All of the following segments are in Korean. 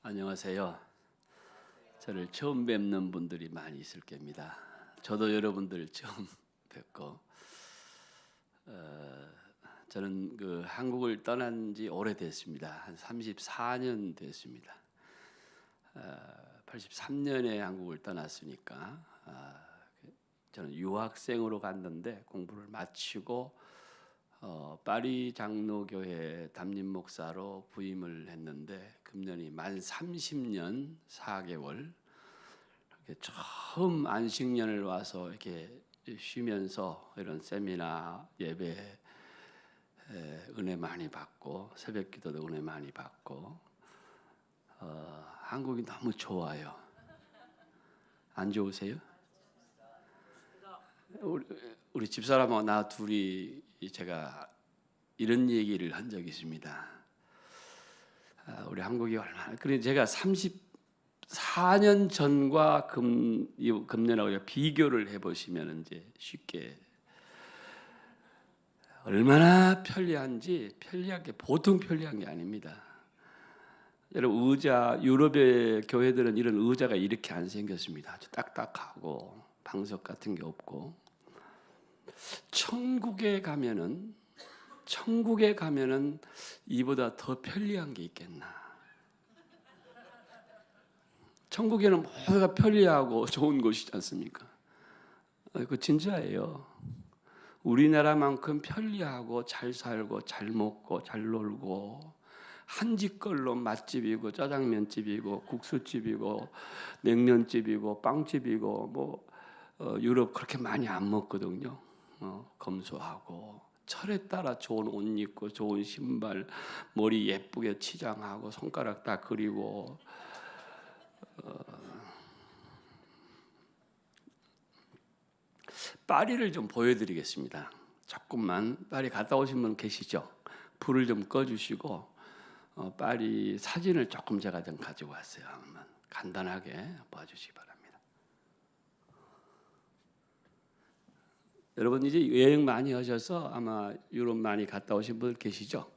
안녕하세요. 저를 처음 뵙는 분들이 많이 있을 겁니다. 저도 여러분들 처음 뵙고, 저는 한국을 떠난 지 오래됐습니다. 한 34년 됐습니다. 83년에 한국을 떠났으니까 저는 유학생으로 갔는데 공부를 마치고 파리 장로교회 담임 목사로 부임을 했는데 금년이 만 30년 4개월. 이렇게 처음 안식년을 와서 이렇게 쉬면서 이런 세미나 예배 은혜 많이 받고 새벽기도도 은혜 많이 받고 한국이 너무 좋아요. 안 좋으세요? 우리 집사람하고 나 둘이 제가 이런 얘기를 한 적이 있습니다. 우리 한국이 얼마나 그래 제가 34년 전과 금년하고 비교를 해보시면 이제 쉽게 얼마나 편리한지 편리한 게 보통 편리한 게 아닙니다. 여러분 의자 유럽의 교회들은 이런 의자가 이렇게 안 생겼습니다. 아주 딱딱하고 방석 같은 게 없고 천국에 가면은 이보다 더 편리한 게 있겠나? 천국에는 뭐가 편리하고 좋은 곳이지 않습니까? 그 진짜예요. 우리나라만큼 편리하고 잘 살고 잘 먹고 잘 놀고 한 집걸로 맛집이고 짜장면집이고 국수집이고 냉면집이고 빵집이고 뭐 유럽 그렇게 많이 안 먹거든요. 검소하고 철에 따라 좋은 옷 입고 좋은 신발 머리 예쁘게 치장하고 손가락 다 그리고 파리를 좀 보여드리겠습니다. 조금만 파리 갔다 오신 분 계시죠? 불을 좀 꺼주시고 파리 사진을 조금 제가 좀 가지고 왔어요. 한번 간단하게 봐주시기 바랍니다. 여러분 이제 여행 많이 하셔서 아마 유럽 많이 갔다 오신 분 계시죠?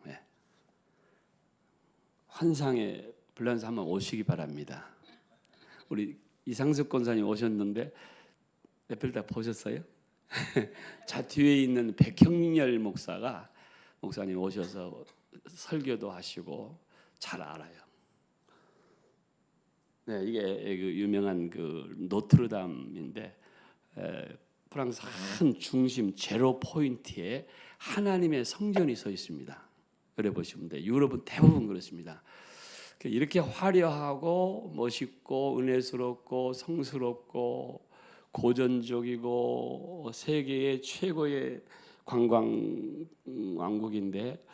네. 환상의 블란스 한번 오시기 바랍니다. 우리 이상숙 권사님 오셨는데 에펠탑 보셨어요? 자 뒤에 있는 백형렬 목사님 오셔서 설교도 하시고 잘 알아요. 네, 이게 그 유명한 그 노트르담인데 프랑스 한 중심 제로 포인트에 하나님의 성전이 서 있습니다. 그래 보시면 돼요. 유럽은 대부분 그렇습니다. 이렇게 화려하고 멋있고 은혜스럽고 성스럽고 고전적이고 세계의 최고의 관광 왕국인데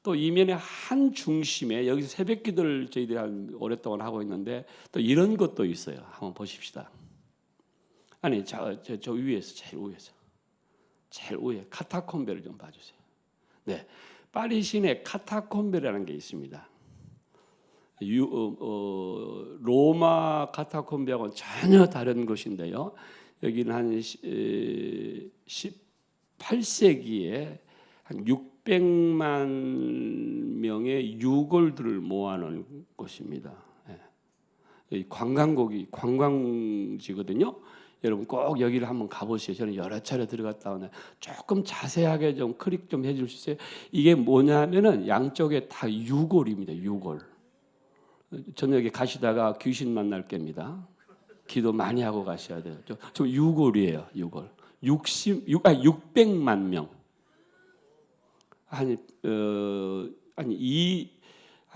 또 이면에 한 중심에 여기서 새벽기도를 저희들이 오랫동안 하고 있는데 또 이런 것도 있어요. 한번 보십시다. 아니 저 위에서 제일 위에 카타콤베를 좀 봐주세요. 네, 파리 시내 카타콤베라는 게 있습니다. 로마 카타콤베하고는 전혀 다른 곳인데요. 여기는 한 18세기에 한 600만 명의 유골들을 모아놓은 곳입니다. 관광지거든요. 여러분 꼭 여기를 한번 가보세요. 저는 여러 차례 들어갔다 오네. 조금 자세하게 좀 클릭 좀 해줄 수 있어요? 이게 뭐냐면은 양쪽에 다 유골입니다. 유골. 저녁에 가시다가 귀신 만날 겁니다. 기도 많이 하고 가셔야 돼요. 저 유골이에요. 유골. 600만 명. 한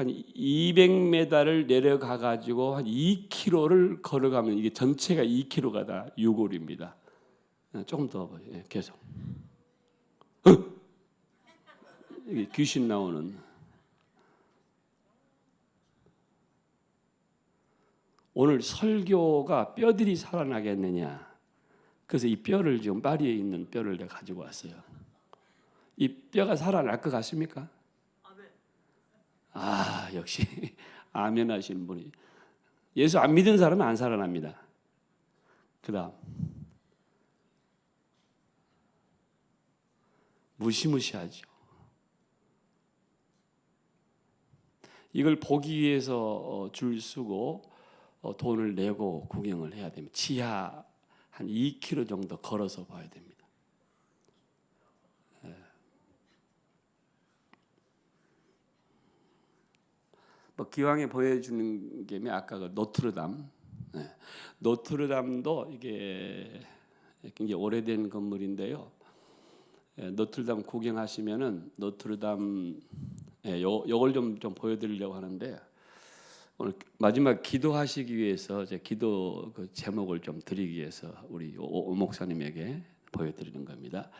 200m를 내려가 가지고 한 2km를 걸어가면 이게 전체가 2km가 다 유골입니다. 조금 더 봐요. 계속. 이게 귀신 나오는. 오늘 설교가 뼈들이 살아나겠느냐. 그래서 이 뼈를 지금 파리에 있는 뼈를 내가 가지고 왔어요. 이 뼈가 살아날 것 같습니까? 아, 역시 아멘 하시는 분이. 예수 안 믿은 사람은 안 살아납니다. 그다음 무시무시하죠. 이걸 보기 위해서 줄 서고 돈을 내고 구경을 해야 됩니다. 지하 한 2km 정도 걸어서 봐야 됩니다. 뭐 기왕에 보여주는 게 아까 그 노트르담, 노트르담도 이게 굉장히 오래된 건물인데요. 노트르담 구경하시면은 노트르담 요걸 좀 보여드리려고 하는데 오늘 마지막 기도하시기 위해서 제 기도 그 제목을 좀 드리기 위해서 우리 오 목사님에게 보여드리는 겁니다.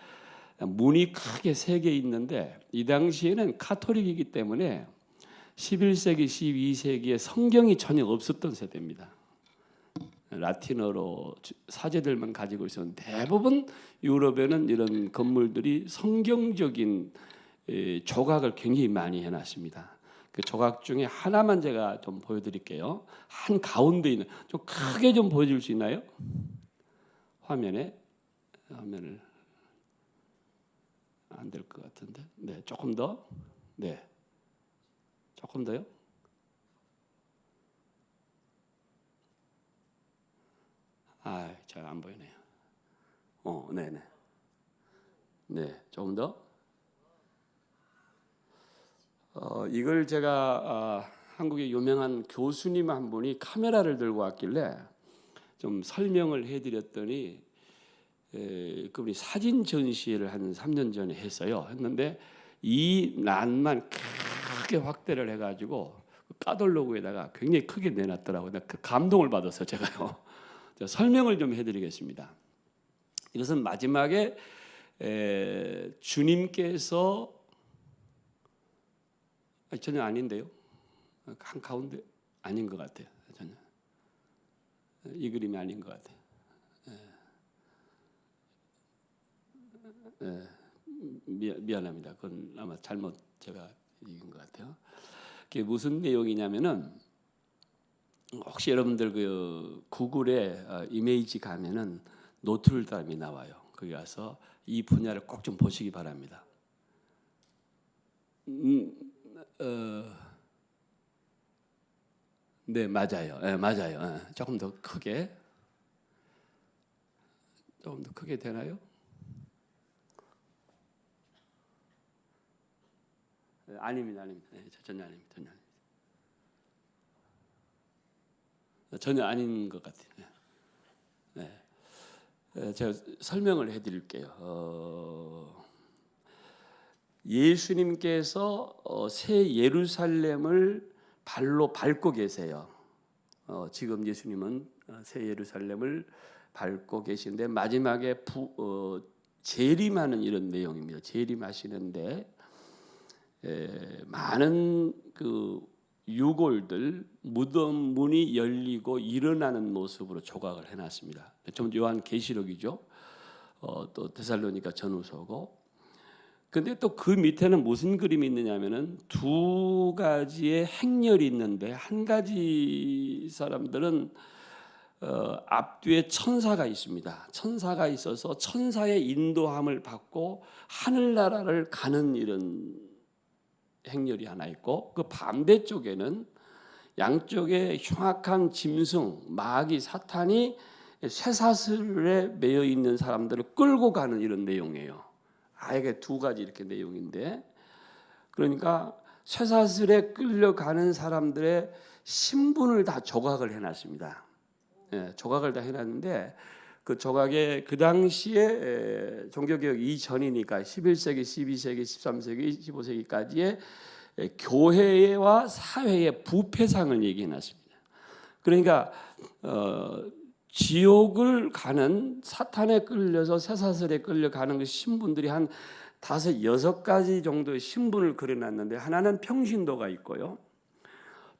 문이 크게 3개 있는데 이 당시에는 카톨릭이기 때문에 11세기, 12세기에 성경이 전혀 없었던 세대입니다. 라틴어로 사제들만 가지고 있었는데 대부분 유럽에는 이런 건물들이 성경적인 조각을 굉장히 많이 해놨습니다. 그 조각 중에 하나만 제가 좀 보여드릴게요. 한 가운데 있는 좀 크게 좀 보여줄 수 있나요? 화면을 안 될 것 같은데, 네, 조금 더, 네, 조금 더요. 잘 안 보이네요. 네네. 네, 조금 더. 이걸 제가 한국의 유명한 교수님 한 분이 카메라를 들고 왔길래 좀 설명을 해드렸더니 그분이 사진 전시회를 한 3년 전에 했는데 이 난만 크게 확대를 해가지고 까돌로그에다가 굉장히 크게 내놨더라고요. 그 감동을 받았어요, 제가요. 설명을 좀 해드리겠습니다. 이것은 마지막에 주님께서 전혀 아닌데요. 한 가운데 아닌 것 같아요. 전혀 이 그림이 아닌 것 같아요. 미안합니다. 그건 아마 잘못 제가 읽은 것 같아요. 그게 무슨 내용이냐면은 혹시 여러분들 그 구글에 이미지 가면은 노트르담이 나와요. 거기 가서 이 분야를 꼭 좀 보시기 바랍니다. 네, 맞아요. 네, 맞아요. 조금 더 크게 되나요? 아닙니다. 네, 전혀 아닙니다. 전혀 아닌 것 같아요. 네. 제가 설명을 해드릴게요. 예수님께서 새 예루살렘을 발로 밟고 계세요. 지금 예수님은 새 예루살렘을 밟고 계신데 마지막에 재림하는 이런 내용입니다. 재림하시는데 많은 그 유골들 무덤 문이 열리고 일어나는 모습으로 조각을 해놨습니다. 좀 요한계시록이죠. 또 데살로니가 전후서고. 근데 또 그 밑에는 무슨 그림이 있느냐면은 2가지의 행렬이 있는데 한 가지 사람들은 앞뒤에 천사가 있습니다. 천사가 있어서 천사의 인도함을 받고 하늘나라를 가는 이런 행렬이 하나 있고 그 반대쪽에는 양쪽에 흉악한 짐승, 마귀, 사탄이 쇠사슬에 매여 있는 사람들을 끌고 가는 이런 내용이에요. 아예 2가지 이렇게 내용인데 그러니까 쇠사슬에 끌려가는 사람들의 신분을 다 조각을 해놨습니다. 조각을 다 해놨는데 그 조각에 그 당시에 종교개혁 이전이니까 11세기, 12세기, 13세기, 15세기까지의 교회와 사회의 부패상을 얘기해놨습니다. 그러니까 지옥을 가는 사탄에 끌려서 쇠사슬에 끌려가는 그 신분들이 한 5, 6가지 정도의 신분을 그려놨는데 하나는 평신도가 있고요.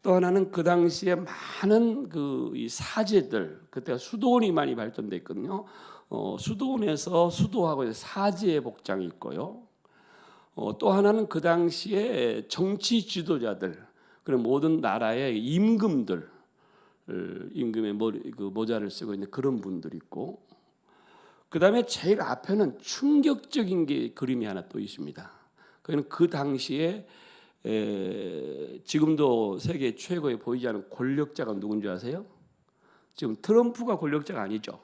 또 하나는 그 당시에 많은 이 사제들 그때가 수도원이 많이 발전됐거든요. 수도원에서 수도하고 사제의 복장이 있고요. 또 하나는 그 당시에 정치 지도자들 그리고 모든 나라의 임금들 임금의 모자를 쓰고 있는 그런 분들이 있고 그 다음에 제일 앞에는 충격적인 게 그림이 하나 또 있습니다. 그는 그 당시에 지금도 세계 최고의 보이지 않는 권력자가 누군지 아세요? 지금 트럼프가 권력자가 아니죠.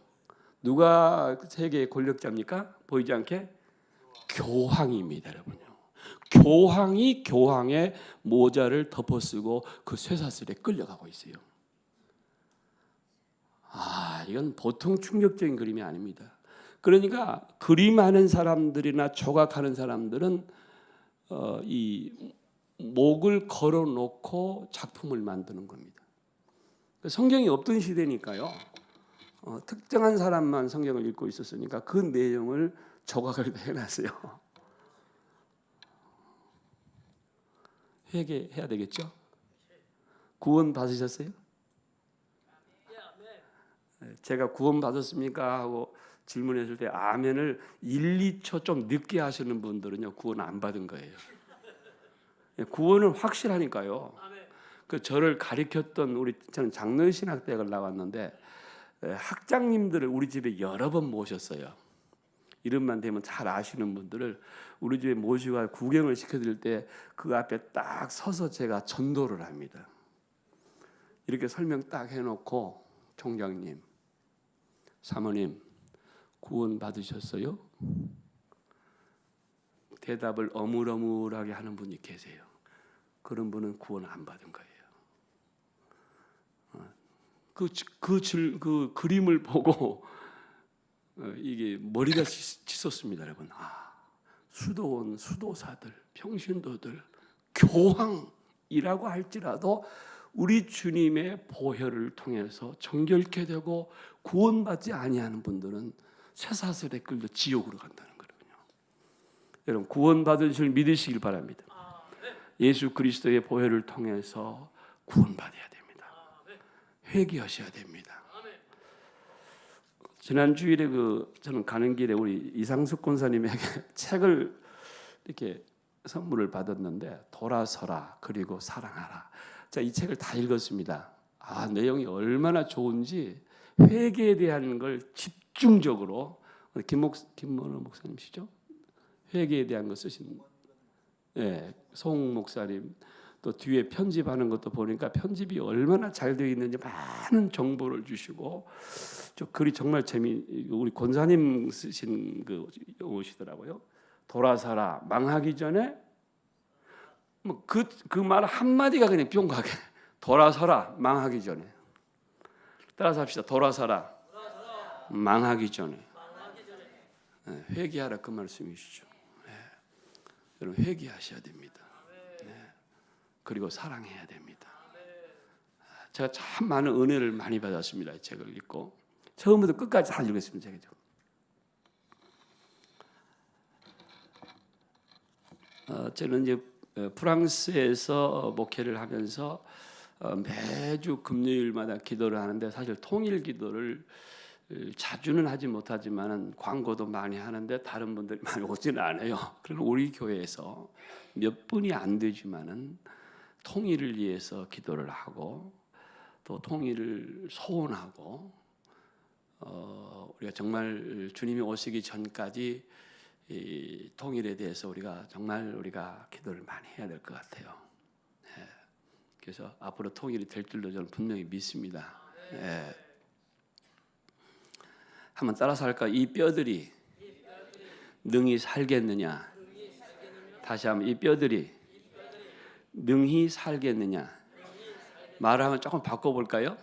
누가 세계의 권력자입니까? 보이지 않게 교황입니다, 여러분요. 교황이 교황의 모자를 덮어쓰고 그 쇠사슬에 끌려가고 있어요. 이건 보통 충격적인 그림이 아닙니다. 그러니까 그림하는 사람들이나 조각하는 사람들은 이 목을 걸어놓고 작품을 만드는 겁니다. 성경이 없던 시대니까요. 특정한 사람만 성경을 읽고 있었으니까 그 내용을 조각을 해놨어요. 회개해야 되겠죠? 구원 받으셨어요? 제가 구원 받았습니까? 하고 질문했을 때 아멘을 1, 2초 좀 늦게 하시는 분들은요, 구원 안 받은 거예요. 구원은 확실하니까요. 그 저를 가르쳤던 저는 장로신학대학을 나왔는데 학장님들을 우리 집에 여러 번 모셨어요. 이름만 되면 잘 아시는 분들을 우리 집에 모시고 구경을 시켜드릴 때 그 앞에 딱 서서 제가 전도를 합니다. 이렇게 설명 딱 해놓고 총장님, 사모님 구원 받으셨어요? 대답을 어물어물하게 하는 분이 계세요. 그런 분은 구원 안 받은 거예요. 그 그림을 보고 이게 머리가 치솟습니다, 여러분. 수도원, 수도사들, 평신도들, 교황이라고 할지라도 우리 주님의 보혈을 통해서 정결케 되고 구원받지 아니하는 분들은 쇠사슬에 끌려 지옥으로 간다는 거거든요. 여러분 구원받은 줄 믿으시길 바랍니다. 예수 그리스도의 보혈을 통해서 구원받아야 됩니다. 회개하셔야 됩니다. 지난 주일에 저는 가는 길에 우리 이상숙 권사님에게 책을 이렇게 선물을 받았는데 돌아서라 그리고 사랑하라. 자, 이 책을 다 읽었습니다. 내용이 얼마나 좋은지 회개에 대한 걸 집중적으로 김문호 목사님이시죠? 회개에 대한 거 쓰신 송 목사님 또 뒤에 편집하는 것도 보니까 편집이 얼마나 잘 되어 있는지 많은 정보를 주시고 저 글이 정말 우리 권사님 쓰신 그 용어시더라고요. 돌아서라 망하기 전에 그 말 한마디가 그냥 뿅 가게 돌아서라 망하기 전에 따라서 합시다. 돌아서라 망하기 전에 회개하라 그 말씀이시죠. 여러분 회개하셔야 됩니다. 그리고 사랑해야 됩니다. 제가 참 많은 은혜를 많이 받았습니다. 이 책을 읽고 처음부터 끝까지 다 읽었습니다. 저는 이제 프랑스에서 목회를 하면서 매주 금요일마다 기도를 하는데 사실 통일 기도를 자주는 하지 못하지만은 광고도 많이 하는데 다른 분들이 많이 오지는 않아요. 그러나 우리 교회에서 몇 분이 안 되지만은 통일을 위해서 기도를 하고 또 통일을 소원하고 우리가 정말 주님이 오시기 전까지 이 통일에 대해서 우리가 기도를 많이 해야 될 것 같아요. 그래서 앞으로 통일이 될 줄로 저는 분명히 믿습니다. 한번 따라서 할까? 이 뼈들이 능히 살겠느냐? 다시 한번 이 뼈들이 능히 살겠느냐? 말을 한번 조금 바꿔볼까요?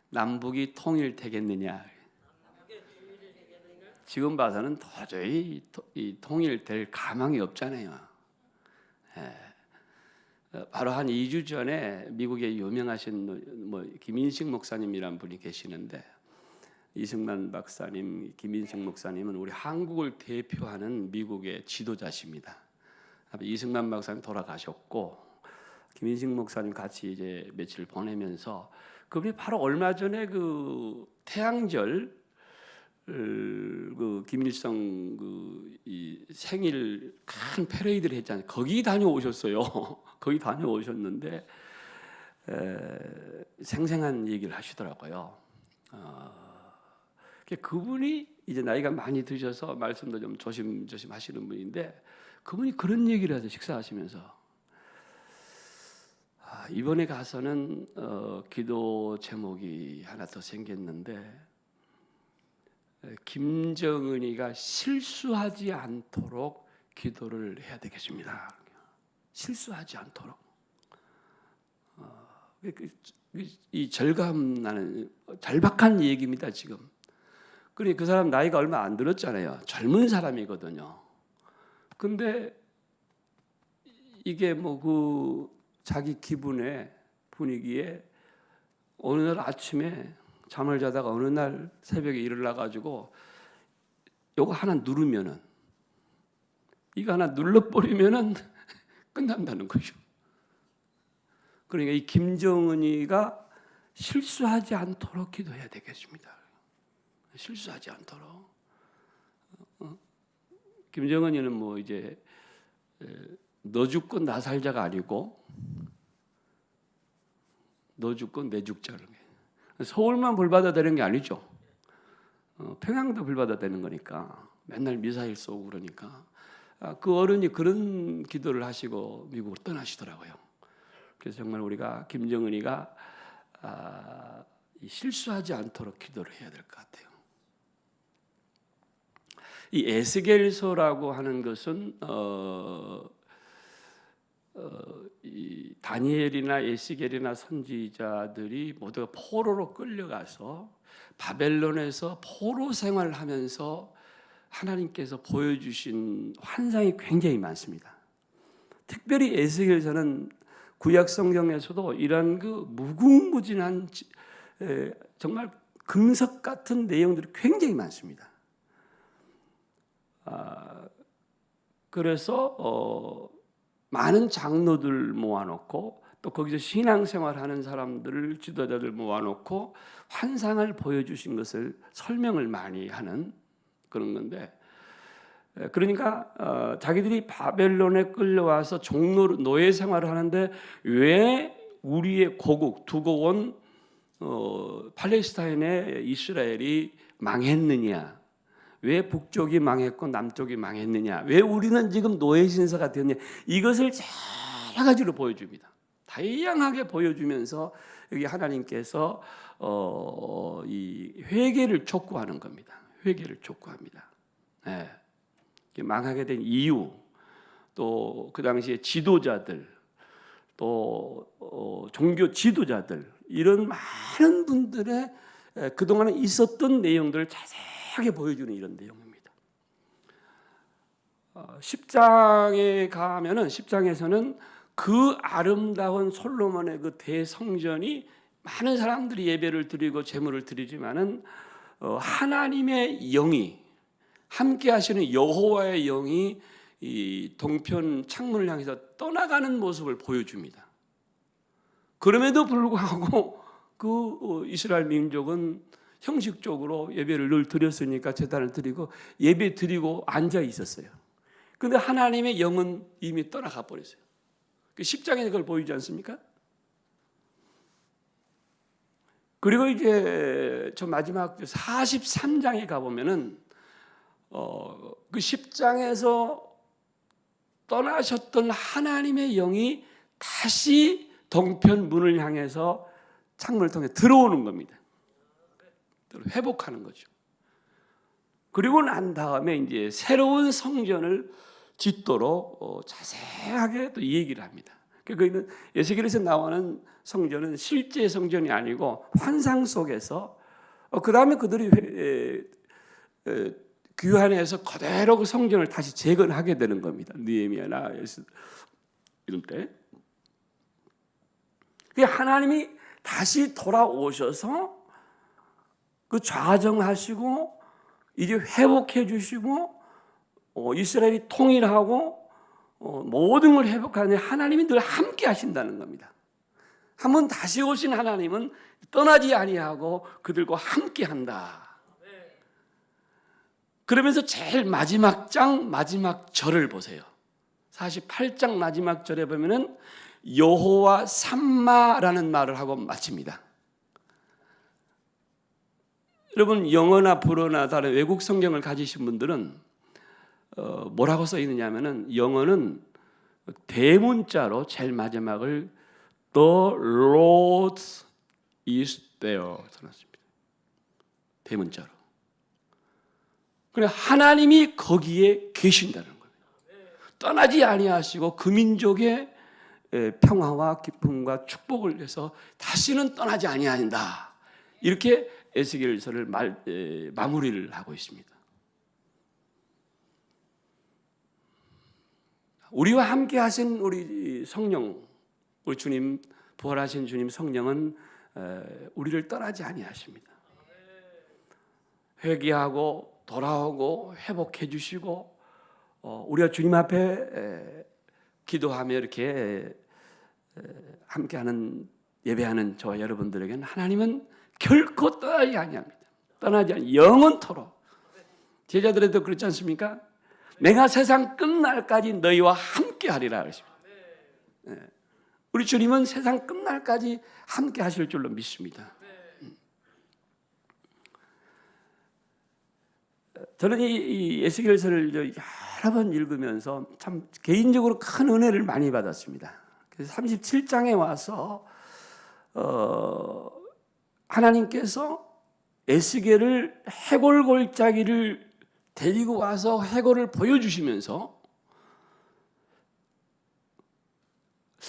남북이 통일되겠느냐? 지금 봐서는 도저히 통일될 가망이 없잖아요. 바로 한 2주 전에 미국에 유명하신 김인식 목사님이란 분이 계시는데 이승만 박사님, 김인식 목사님은 우리 한국을 대표하는 미국의 지도자십니다. 이승만 박사님 돌아가셨고 김인식 목사님 같이 이제 며칠 보내면서 그분이 바로 얼마 전에 그 태양절 그 김일성 이 생일 큰 패러디를 했잖아요. 거기 다녀오셨어요. 거기 다녀오셨는데 생생한 얘기를 하시더라고요. 그분이 이제 나이가 많이 드셔서 말씀도 좀 조심조심 하시는 분인데 그분이 그런 얘기를 하세요. 식사하시면서 이번에 가서는 기도 제목이 하나 더 생겼는데, 김정은이가 실수하지 않도록 기도를 해야 되겠습니다. 실수하지 않도록. 이 절감 나는 절박한 얘기입니다 지금. 그러니 그 사람 나이가 얼마 안 들었잖아요. 젊은 사람이거든요. 근데 이게 뭐 그 자기 기분에 분위기에 어느 날 아침에 잠을 자다가 어느 날 새벽에 일어나 가지고 요거 하나 누르면은, 이거 하나 눌러버리면은 끝난다는 거죠. 그러니까 이 김정은이가 실수하지 않도록 기도해야 되겠습니다. 실수하지 않도록. 김정은이는 뭐 이제 너 죽고 나 살자가 아니고 너 죽고 내 죽자. 서울만 벌받아 되는 게 아니죠. 평양도 벌받아 되는 거니까. 맨날 미사일 쏘고 그러니까. 그 어른이 그런 기도를 하시고 미국으로 떠나시더라고요. 그래서 정말 우리가 김정은이가 실수하지 않도록 기도를 해야 될 것 같아요. 이 에스겔서라고 하는 것은 이 다니엘이나 에스겔이나 선지자들이 모두가 포로로 끌려가서 바벨론에서 포로 생활을 하면서 하나님께서 보여주신 환상이 굉장히 많습니다. 특별히 에스겔서는 구약 성경에서도 이런 그 무궁무진한 정말 금석 같은 내용들이 굉장히 많습니다. 그래서 많은 장로들 모아놓고 또 거기서 신앙생활하는 사람들을 지도자들 모아놓고 환상을 보여주신 것을 설명을 많이 하는 그런 건데, 그러니까 자기들이 바벨론에 끌려와서 종로 노예 생활을 하는데 왜 우리의 고국 두고 온 팔레스타인의 이스라엘이 망했느냐, 왜 북쪽이 망했고 남쪽이 망했느냐, 왜 우리는 지금 노예 신사가 되었냐, 이것을 여러 가지로 보여줍니다. 다양하게 보여주면서 여기 하나님께서 이 회개를 촉구하는 겁니다. 회개를 촉구합니다. 네. 망하게 된 이유, 또 그 당시에 지도자들, 또 종교 지도자들, 이런 많은 분들의 그동안에 있었던 내용들을 자세하게 보여주는 이런 내용입니다. 10장에 가면은 10장에서는 그 아름다운 솔로몬의 그 대성전이 많은 사람들이 예배를 드리고 제물을 드리지만은 하나님의 영이 함께 하시는 여호와의 영이 이 동편 창문을 향해서 떠나가는 모습을 보여줍니다. 그럼에도 불구하고 그 이스라엘 민족은 형식적으로 예배를 늘 드렸으니까 제단을 드리고 예배 드리고 앉아 있었어요. 그런데 하나님의 영은 이미 떠나가 버렸어요. 10장에 그걸 보이지 않습니까? 그리고 이제 저 마지막 43장에 가보면은 그 10장에서 떠나셨던 하나님의 영이 다시 동편 문을 향해서 창문을 통해 들어오는 겁니다. 회복하는 거죠. 그리고 난 다음에 이제 새로운 성전을 짓도록 자세하게 또 얘기를 합니다. 그러니까 에스겔에서 나오는 성전은 실제 성전이 아니고 환상 속에서 그 다음에 그들이 귀환해서 그대로 그 성전을 다시 재건하게 되는 겁니다. 느헤미야나 이런 때. 하나님이 다시 돌아오셔서 그 좌정하시고 이제 회복해 주시고 이스라엘이 통일하고 모든 걸 회복하는 하나님이 늘 함께 하신다는 겁니다. 한번 다시 오신 하나님은 떠나지 아니하고 그들과 함께 한다. 그러면서 제일 마지막 장 마지막 절을 보세요. 48장 마지막 절에 보면은 여호와 삼마라는 말을 하고 마칩니다. 여러분 영어나 불어나 다른 외국 성경을 가지신 분들은 뭐라고 써 있느냐면은 영어는 대문자로 제일 마지막을 The Lord is there. 써놨습니다. 대문자로. 그래 하나님이 거기에 계신다는 거예요. 떠나지 아니하시고 그 민족의 평화와 기쁨과 축복을 위해서 다시는 떠나지 아니한다. 이렇게 에스겔서를 마무리를 하고 있습니다. 우리와 함께 하신 우리 성령, 우리 주님, 부활하신 주님 성령은 우리를 떠나지 아니하십니다. 회개하고 돌아오고 회복해 주시고 우리가 주님 앞에 기도하며 이렇게 함께하는 예배하는 저와 여러분들에게는 하나님은 결코 떠나지 아니합니다. 떠나지 아니 영원토록. 제자들에도 그렇지 않습니까? 내가 세상 끝날까지 너희와 함께하리라 그랬습니다. 우리 주님은 세상 끝날까지 함께하실 줄로 믿습니다. 저는 이 에스겔서를 여러 번 읽으면서 참 개인적으로 큰 은혜를 많이 받았습니다. 그래서 37장에 와서 하나님께서 에스겔을 해골골짜기를 데리고 와서 해골을 보여주시면서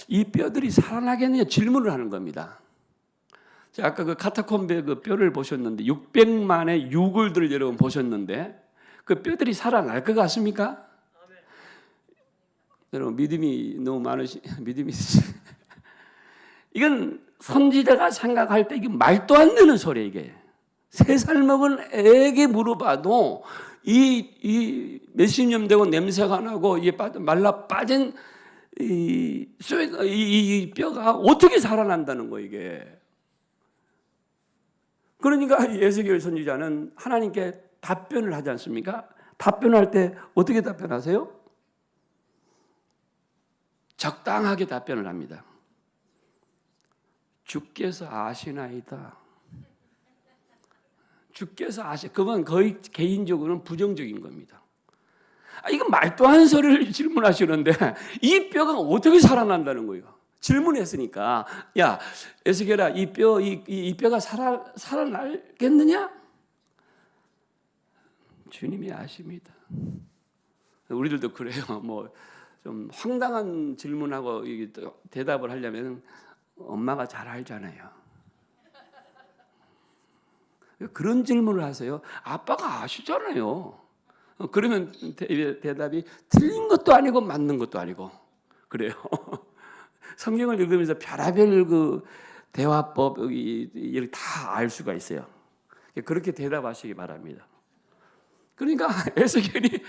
이 뼈들이 살아나겠느냐 질문을 하는 겁니다. 제가 아까 그 카타콤베 그 뼈를 보셨는데 600만의 유골들을 여러분 보셨는데 그 뼈들이 살아날 것 같습니까? 여러분 믿음이 너무 믿음이 이건 선지자가 생각할 때 이게 말도 안 되는 소리예요. 이게 3살 먹은 애에게 물어봐도 이 몇십 년 되고 냄새가 나고 이게 말라 빠진 이 뼈가 어떻게 살아난다는 거예요 이게. 그러니까 에스겔 선지자는 하나님께 답변을 하지 않습니까? 답변할 때 어떻게 답변하세요? 적당하게 답변을 합니다. 주께서 아시나이다. 주께서 그건 거의 개인적으로는 부정적인 겁니다. 이건 말도 안 소리를 질문하시는데 이 뼈가 어떻게 살아난다는 거예요. 질문했으니까 야 에스겔아 이 뼈가 살아나겠느냐? 주님이 아십니다. 우리들도 그래요. 뭐 좀 황당한 질문하고 대답을 하려면 엄마가 잘 알잖아요. 그런 질문을 하세요. 아빠가 아시잖아요. 그러면 대답이 틀린 것도 아니고 맞는 것도 아니고 그래요. 성경을 읽으면서 별의별 그 대화법 이렇게 다 알 수가 있어요. 그렇게 대답하시기 바랍니다. 그러니까 에스겔이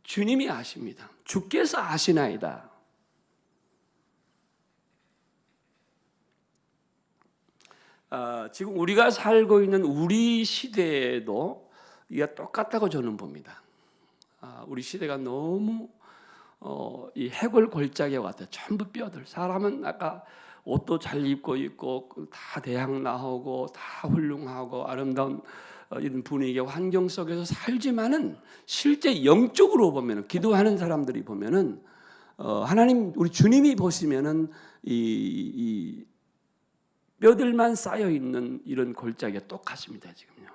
주님이 아십니다. 주께서 아시나이다. 지금 우리가 살고 있는 우리 시대에도 이게 똑같다고 저는 봅니다. 우리 시대가 너무 이 해골 골짜기와 같아요. 전부 뼈들. 사람은 아까 옷도 잘 입고 있고 다 대학 나오고 다 훌륭하고 아름다운 이런 분위기 환경 속에서 살지만은 실제 영적으로 보면은 기도하는 사람들이 보면은 하나님 우리 주님이 보시면은 이 뼈들만 쌓여 있는 이런 골짜기가 똑같습니다 지금요.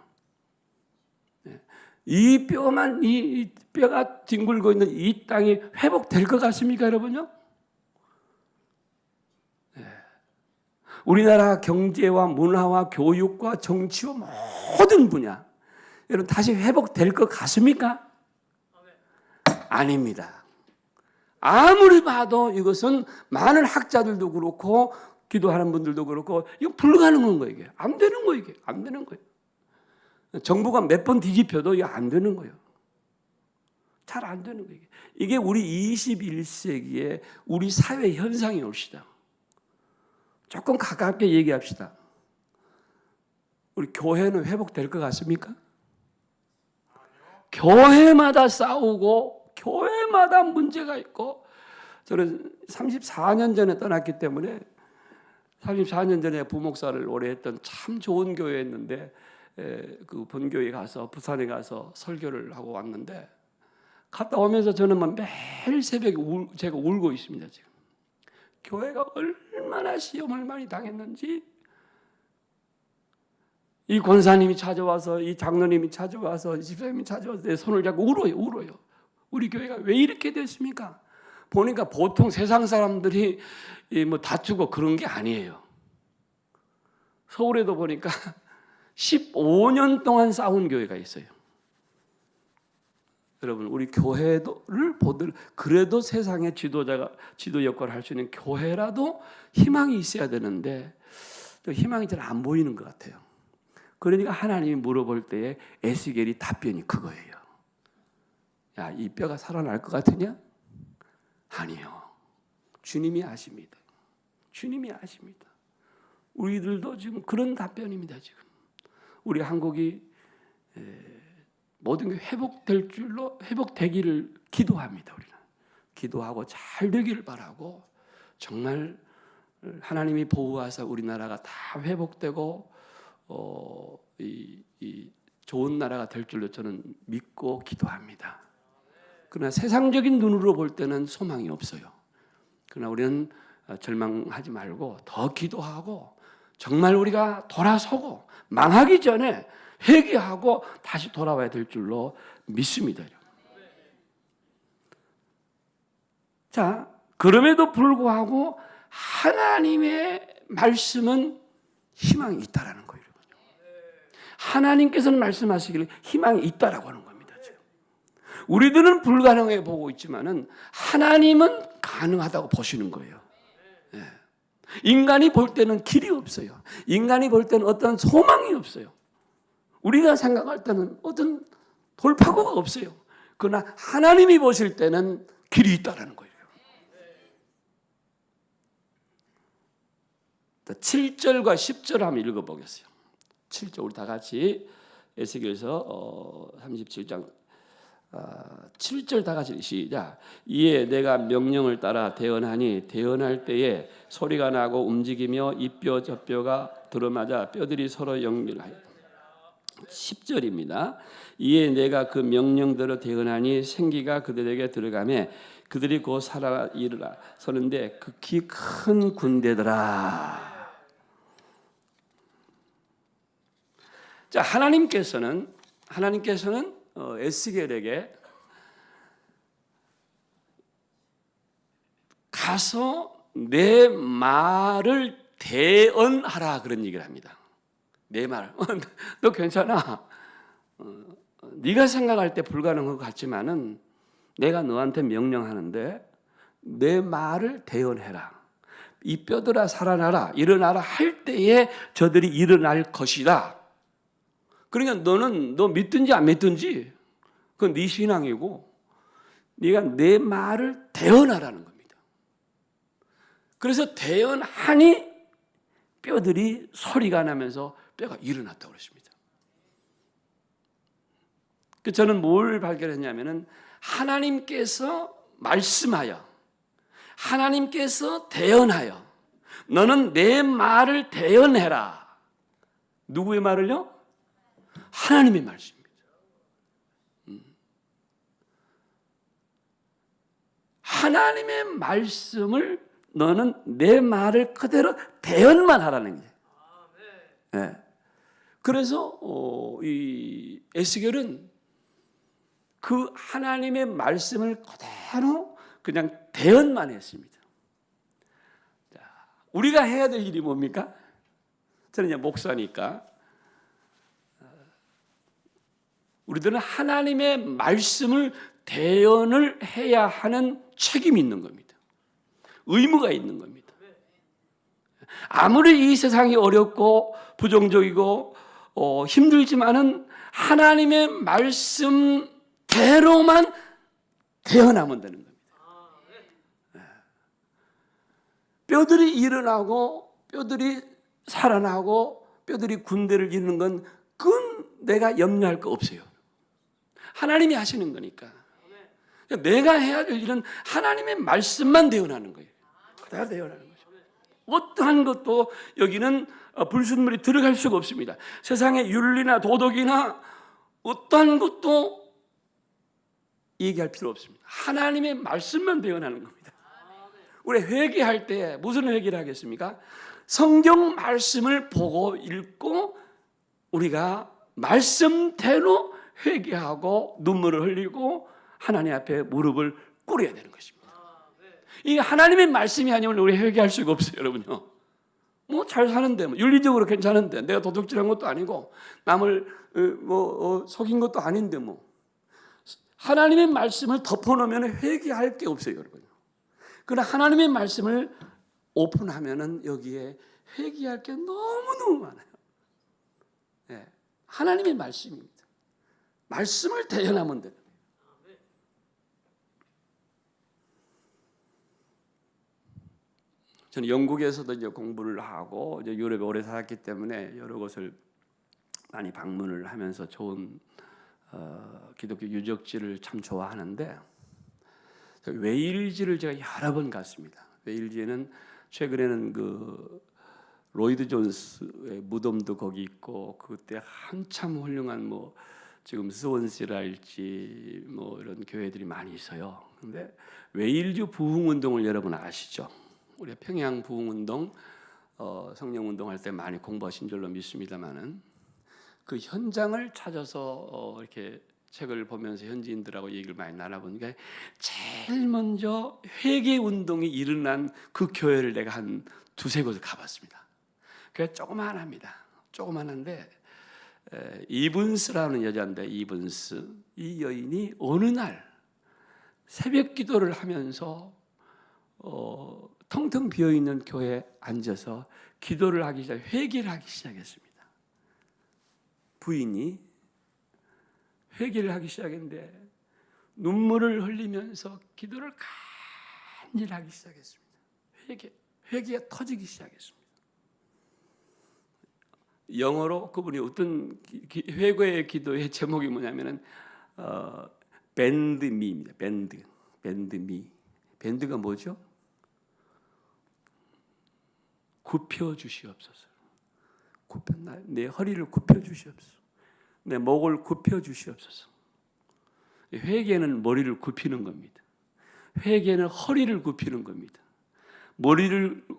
이 뼈가 뒹굴고 있는 이 땅이 회복될 것 같습니까, 여러분요? 우리나라 경제와 문화와 교육과 정치와 모든 분야 여러분 다시 회복될 것 같습니까? 아닙니다. 아무리 봐도 이것은 많은 학자들도 그렇고 기도하는 분들도 그렇고 이거 불가능한 거예요. 이게 안 되는 거예요. 이게 안 되는 거예요. 정부가 몇 번 뒤집혀도 이게 안 되는 거예요. 잘 안 되는 거예요. 이게 우리 21세기의 우리 사회 현상이 옵시다. 조금 가깝게 얘기합시다. 우리 교회는 회복될 것 같습니까? 교회마다 싸우고 교회마다 문제가 있고 저는 34년 전에 떠났기 때문에 34년 전에 부목사를 오래 했던 참 좋은 교회였는데 그 본교에 가서 부산에 가서 설교를 하고 왔는데 갔다 오면서 저는 매일 새벽에 제가 울고 있습니다. 지금 교회가 얼마나 시험을 많이 당했는지, 이 권사님이 찾아와서, 이 장로님이 찾아와서, 이 집사님이 찾아와서 내 손을 잡고 울어요. 우리 교회가 왜 이렇게 됐습니까? 보니까 보통 세상 사람들이 뭐 다투고 그런 게 아니에요. 서울에도 보니까 15년 동안 싸운 교회가 있어요. 여러분, 우리 교회를 보들, 그래도 세상의 지도 역할을 할 수 있는 교회라도 희망이 있어야 되는데, 또 희망이 잘 안 보이는 것 같아요. 그러니까 하나님이 물어볼 때에 에스겔이 답변이 그거예요. 야, 이 뼈가 살아날 것 같으냐? 아니요. 주님이 아십니다. 주님이 아십니다. 우리들도 지금 그런 답변입니다. 지금 우리 한국이 모든 게 회복되기를 기도합니다. 우리는 기도하고 잘 되기를 바라고, 정말 하나님이 보호하사 우리나라가 다 회복되고 이 좋은 나라가 될 줄로 저는 믿고 기도합니다. 그러나 세상적인 눈으로 볼 때는 소망이 없어요. 그러나 우리는 절망하지 말고 더 기도하고, 정말 우리가 돌아서고 망하기 전에 회개하고 다시 돌아와야 될 줄로 믿습니다. 자, 그럼에도 불구하고 하나님의 말씀은 희망이 있다라는 거예요. 하나님께서는 말씀하시기를 희망이 있다라고 하는 겁니다. 지금 우리들은 불가능해 보고 있지만은 하나님은 가능하다고 보시는 거예요. 네. 인간이 볼 때는 길이 없어요. 인간이 볼 때는 어떤 소망이 없어요. 우리가 생각할 때는 어떤 돌파구가 없어요. 그러나 하나님이 보실 때는 길이 있다라는 거예요. 7절과 10절 한번 읽어보겠어요. 7절 우리 다 같이 에스겔서 37장 7절 다 같이 시작. 이에 내가 명령을 따라 대언하니 대언할 때에 소리가 나고 움직이며 이 뼈 저 뼈가 들어맞아 뼈들이 서로 연결하여. 10절입니다. 이에 내가 그 명령대로 대언하니 생기가 그들에게 들어가매 그들이 곧 살아 일어나 서는데 극히 큰 군대더라. 자, 하나님께서는 에스겔에게 가서 내 말을 대언하라 그런 얘기를 합니다. 내 말, 너 괜찮아. 네가 생각할 때 불가능한 것 같지만은 내가 너한테 명령하는데 내 말을 대언해라. 이 뼈들아 살아나라, 일어나라 할 때에 저들이 일어날 것이다. 그러니까 너 믿든지 안 믿든지 그건 네 신앙이고 네가 내 말을 대언하라는 겁니다. 그래서 대언하니 뼈들이 소리가 나면서 뼈가 일어났다고 그랬습니다. 저는 뭘 발견했냐면은 하나님께서 말씀하여 하나님께서 대언하여 너는 내 말을 대언해라. 누구의 말을요? 하나님의 말씀입니다. 하나님의 말씀을 너는 내 말을 그대로 대언만 하라는 거예요. 네. 그래서 이 에스겔은 그 하나님의 말씀을 그대로 그냥 대언만 했습니다. 자, 우리가 해야 될 일이 뭡니까? 저는 이제 목사니까 우리들은 하나님의 말씀을 대언을 해야 하는 책임이 있는 겁니다. 의무가 있는 겁니다. 아무리 이 세상이 어렵고 부정적이고 힘들지만은 하나님의 말씀대로만 대언하면 되는 겁니다. 뼈들이 일어나고 뼈들이 살아나고 뼈들이 군대를 이루는 건 그건 내가 염려할 거 없어요. 하나님이 하시는 거니까. 내가 해야 될 일은 하나님의 말씀만 대언하는 거예요. 그대로 대언하는 거죠. 어떠한 것도 여기는 불순물이 들어갈 수가 없습니다. 세상의 윤리나 도덕이나 어떠한 것도 얘기할 필요 없습니다. 하나님의 말씀만 대언하는 겁니다. 우리 회개할 때 무슨 회개를 하겠습니까? 성경 말씀을 보고 읽고 우리가 말씀대로 회개하고 눈물을 흘리고 하나님 앞에 무릎을 꿇어야 되는 것입니다. 이 하나님의 말씀이 아니면 우리 회개할 수가 없어요, 여러분요. 뭐 잘 사는데, 뭐 윤리적으로 괜찮은데, 내가 도둑질한 것도 아니고 남을 속인 것도 아닌데 뭐 하나님의 말씀을 덮어놓으면 회개할 게 없어요, 여러분. 그러나 하나님의 말씀을 오픈하면은 여기에 회개할 게 너무너무 많아요. 네, 하나님의 말씀입니다. 말씀을 대연하면 돼요. 저는 영국에서도 이제 공부를 하고 이제 유럽에 오래 살았기 때문에 여러 곳을 많이 방문을 하면서 좋은 기독교 유적지를 참 좋아하는데 웨일즈를 제가 여러 번 갔습니다. 웨일즈에는 최근에는 그 로이드 존스의 무덤도 거기 있고 그때 한참 훌륭한 뭐 지금 스원시랄지 뭐 이런 교회들이 많이 있어요. 그런데 웨일즈 부흥운동을 여러분 아시죠? 우리 평양 부흥운동 성령운동 할 때 많이 공부하신 줄로 믿습니다만은 그 현장을 찾아서 이렇게 책을 보면서 현지인들하고 얘기를 많이 나눠보니까 제일 먼저 회개운동이 일어난 그 교회를 내가 한 두세 곳을 가봤습니다. 그게 조그만합니다. 조그만한데 이분스라는 여자인데 이분스 이 여인이 어느 날 새벽 기도를 하면서 텅텅 비어있는 교회에 앉아서 기도를 하기 시작, 회개를 하기 시작했습니다. 부인이 회개를 하기 시작했는데 눈물을 흘리면서 기도를 간절히 하기 시작했습니다. 회개가 터지기 시작했습니다. 영어로 그분이 어떤 회개의 기도의 제목이 뭐냐면은 bend me입니다. bend me. 밴드가 뭐죠? 굽혀 주시옵소서. 내 허리를 굽혀 주시옵소서. 내 목을 굽혀 주시옵소서. 회개는 머리를 굽히는 겁니다. 회개는 허리를 굽히는 겁니다. 무릎을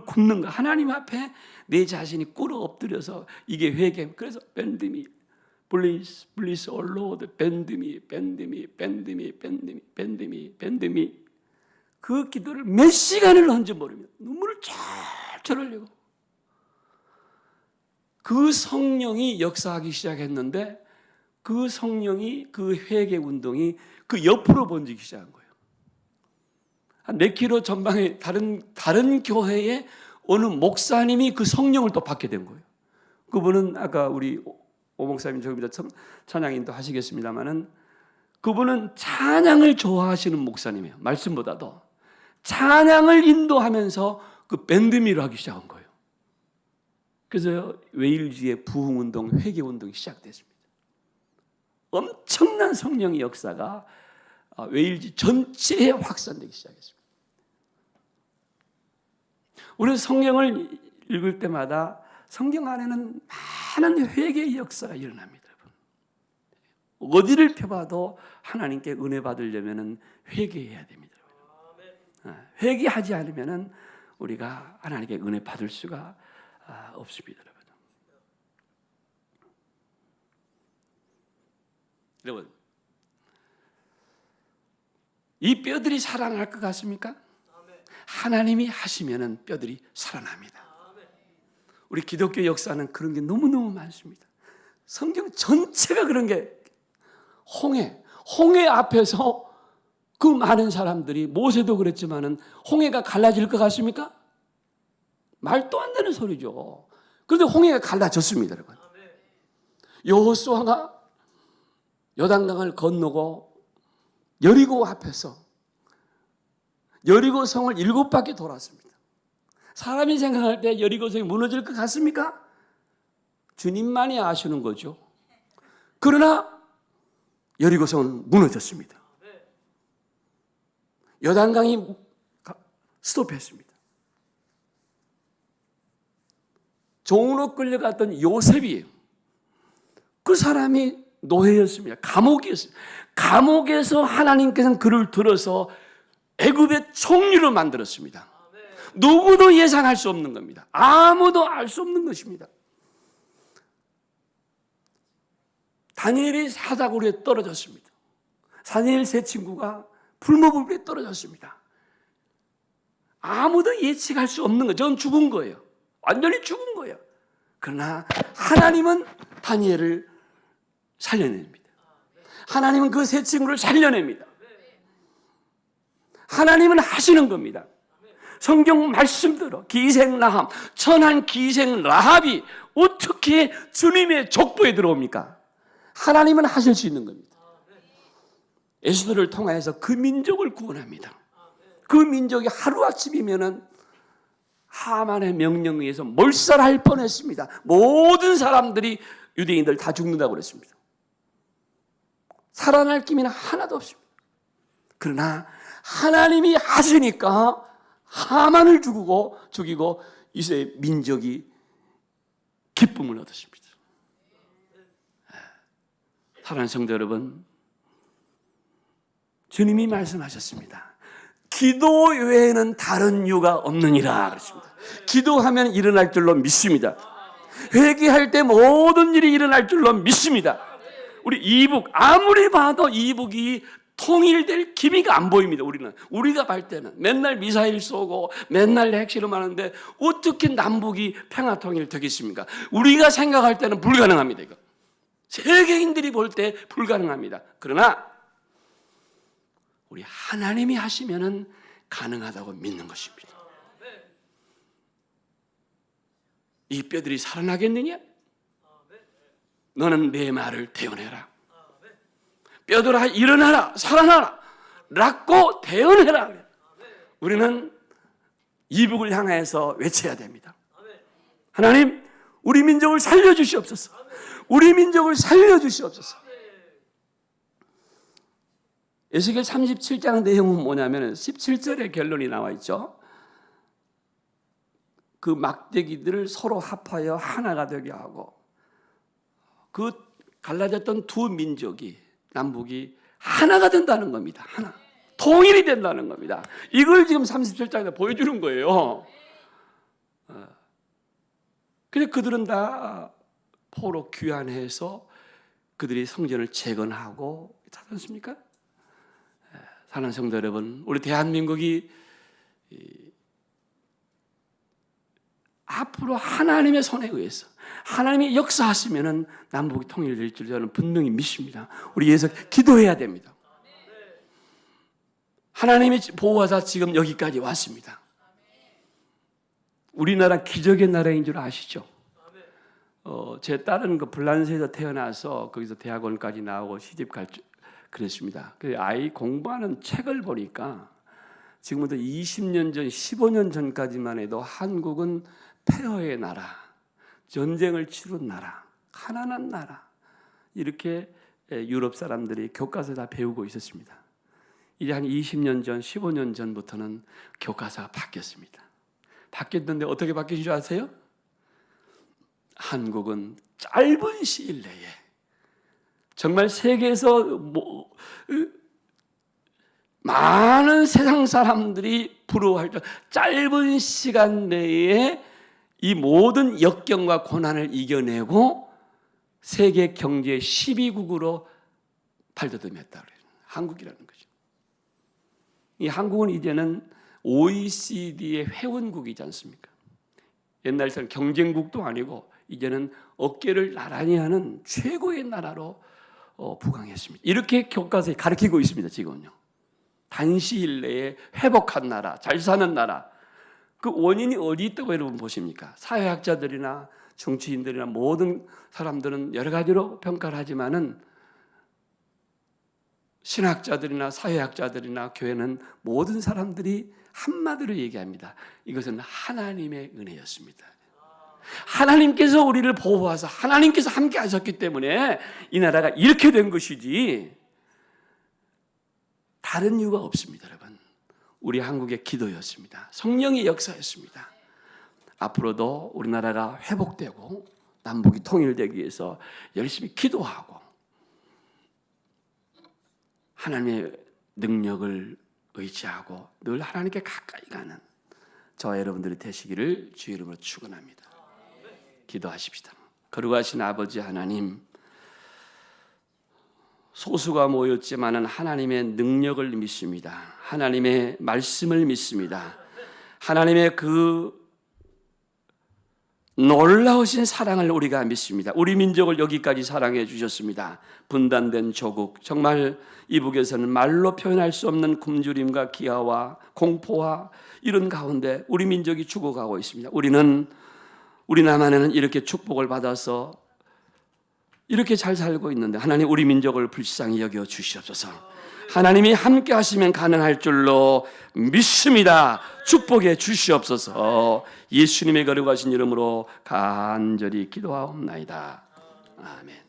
굽는 거. 하나님 앞에 내 자신이 꿇어 엎드려서 이게 회개. 그래서 bend me, please, oh Lord, bend me, bend me, bend me, bend me, bend me, bend me. 그 기도를 몇 시간을 한지 모릅니다. 눈물을 쫙쫙 흘리고 그 성령이 역사하기 시작했는데 그 성령이 그 회개 운동이 그 옆으로 번지기 시작한 거예요. 한 몇 킬로 전방에 다른 교회에 어느 목사님이 그 성령을 또 받게 된 거예요. 그분은 아까 우리 오 목사님 조금 이따 찬양인도 하시겠습니다만은 그분은 찬양을 좋아하시는 목사님이에요. 말씀보다도 찬양을 인도하면서 그 밴드미를 하기 시작한 거예요. 그래서 웨일즈의 부흥운동, 회개운동이 시작됐습니다. 엄청난 성령의 역사가 웨일즈 전체에 확산되기 시작했습니다. 우리는 성경을 읽을 때마다 성경 안에는 많은 회개의 역사가 일어납니다. 어디를 펴봐도 하나님께 은혜 받으려면 회개해야 됩니다. 회개하지 않으면 우리가 하나님께 은혜 받을 수가 없습니다. 여러분, 이 뼈들이 살아날 것 같습니까? 하나님이 하시면 뼈들이 살아납니다. 우리 기독교 역사는 그런 게 너무너무 많습니다. 성경 전체가 그런 게 홍해 앞에서 그 많은 사람들이 모세도 그랬지만은 홍해가 갈라질 것 같습니까? 말도 안 되는 소리죠. 그런데 홍해가 갈라졌습니다, 여러분. 여호수아가 요단강을 건너고 여리고 앞에서 여리고 성을 7바퀴 돌았습니다. 사람이 생각할 때 여리고 성이 무너질 것 같습니까? 주님만이 아시는 거죠. 그러나 여리고 성은 무너졌습니다. 요단강이 스톱했습니다. 종으로 끌려갔던 요셉이 그 사람이 노예였습니다. 감옥이었습니다. 감옥에서 하나님께서는 그를 들어서 애굽의 총리로 만들었습니다. 누구도 예상할 수 없는 겁니다. 아무도 알 수 없는 것입니다. 다니엘이 사자굴에 떨어졌습니다. 다니엘 세 친구가 불모불에 떨어졌습니다. 아무도 예측할 수 없는 거예요. 저는 죽은 거예요. 완전히 죽은 거예요. 그러나 하나님은 다니엘을 살려냅니다. 하나님은 그 세 친구를 살려냅니다. 하나님은 하시는 겁니다. 성경 말씀대로 기생 라합, 천한 기생 라합이 어떻게 주님의 족보에 들어옵니까? 하나님은 하실 수 있는 겁니다. 에스더를 통하여서 그 민족을 구원합니다. 그 민족이 하루아침이면은 하만의 명령에 의해서 몰살할 뻔했습니다. 모든 사람들이 유대인들 다 죽는다고 그랬습니다. 살아날 기미는 하나도 없습니다. 그러나 하나님이 하시니까 하만을 죽이고 이스라엘 민족이 기쁨을 얻었습니다. 사랑하는 성도 여러분, 주님이 말씀하셨습니다. 기도 외에는 다른 이유가 없느니라 그랬습니다. 기도하면 일어날 줄로 믿습니다. 회개할 때 모든 일이 일어날 줄로 믿습니다. 우리 이북 아무리 봐도 이북이 통일될 기미가 안 보입니다. 우리가 볼 때는 맨날 미사일 쏘고 맨날 핵실험하는데 어떻게 남북이 평화 통일 되겠습니까? 우리가 생각할 때는 불가능합니다. 이거 세계인들이 볼 때 불가능합니다. 그러나 우리 하나님이 하시면은 가능하다고 믿는 것입니다. 이 뼈들이 살아나겠느냐? 너는 내 말을 대언해라. 뼈들아 일어나라, 살아나라 라고 대언해라. 우리는 이북을 향해서 외쳐야 됩니다. 하나님, 우리 민족을 살려주시옵소서. 우리 민족을 살려주시옵소서. 에스겔 37장 내용은 뭐냐면 17절에 결론이 나와 있죠. 그 막대기들을 서로 합하여 하나가 되게 하고 그 갈라졌던 두 민족이 남북이 하나가 된다는 겁니다. 하나. 통일이 된다는 겁니다. 이걸 지금 37장에서 보여주는 거예요. 근데 그들은 다 포로 귀환해서 그들이 성전을 재건하고 있지 않습니까? 사랑하는 성도 여러분, 우리 대한민국이 앞으로 하나님의 손에 의해서 하나님이 역사하시면은 남북이 통일될 줄 저는 분명히 믿습니다. 우리 위해서 기도해야 됩니다. 하나님이 보호하사 지금 여기까지 왔습니다. 우리나라 기적의 나라인 줄 아시죠? 제 딸은 그 불란서에서 태어나서 거기서 대학원까지 나오고 시집 갈 줄 그랬습니다. 그 아이 공부하는 책을 보니까 지금부터 20년 전, 15년 전까지만 해도 한국은 폐허의 나라, 전쟁을 치른 나라, 가난한 나라 이렇게 유럽 사람들이 교과서에 다 배우고 있었습니다. 이제 한 20년 전, 15년 전부터는 교과서가 바뀌었습니다. 바뀌었는데 어떻게 바뀐 줄 아세요? 한국은 짧은 시일 내에 정말 세계에서 많은 세상 사람들이 부러워할 때 짧은 시간 내에 이 모든 역경과 고난을 이겨내고 세계 경제 12국으로 발돋움했다 그래요. 한국이라는 거죠. 이 한국은 이제는 OECD의 회원국이지 않습니까? 옛날에는 경쟁국도 아니고 이제는 어깨를 나란히 하는 최고의 나라로 부강했습니다. 이렇게 교과서에 가르치고 있습니다. 지금은요. 단시일 내에 회복한 나라, 잘 사는 나라. 그 원인이 어디 있다고 여러분 보십니까? 사회학자들이나 정치인들이나 모든 사람들은 여러 가지로 평가를 하지만은 신학자들이나 사회학자들이나 교회는 모든 사람들이 한마디로 얘기합니다. 이것은 하나님의 은혜였습니다. 하나님께서 우리를 보호하사 하나님께서 함께 하셨기 때문에 이 나라가 이렇게 된 것이지 다른 이유가 없습니다. 여러분, 우리 한국의 기도였습니다. 성령의 역사였습니다. 앞으로도 우리나라가 회복되고 남북이 통일되기 위해서 열심히 기도하고 하나님의 능력을 의지하고 늘 하나님께 가까이 가는 저와 여러분들이 되시기를 주의 이름으로 축원합니다. 기도하십시다. 거룩하신 아버지 하나님, 소수가 모였지만은 하나님의 능력을 믿습니다. 하나님의 말씀을 믿습니다. 하나님의 그 놀라우신 사랑을 우리가 믿습니다. 우리 민족을 여기까지 사랑해 주셨습니다. 분단된 조국, 정말 이북에서는 말로 표현할 수 없는 굶주림과 기아와 공포와 이런 가운데 우리 민족이 죽어가고 있습니다. 우리 남한에는 이렇게 축복을 받아서 이렇게 잘 살고 있는데 하나님 우리 민족을 불쌍히 여겨 주시옵소서. 하나님이 함께 하시면 가능할 줄로 믿습니다. 축복해 주시옵소서. 예수님의 거룩하신 이름으로 간절히 기도하옵나이다. 아멘.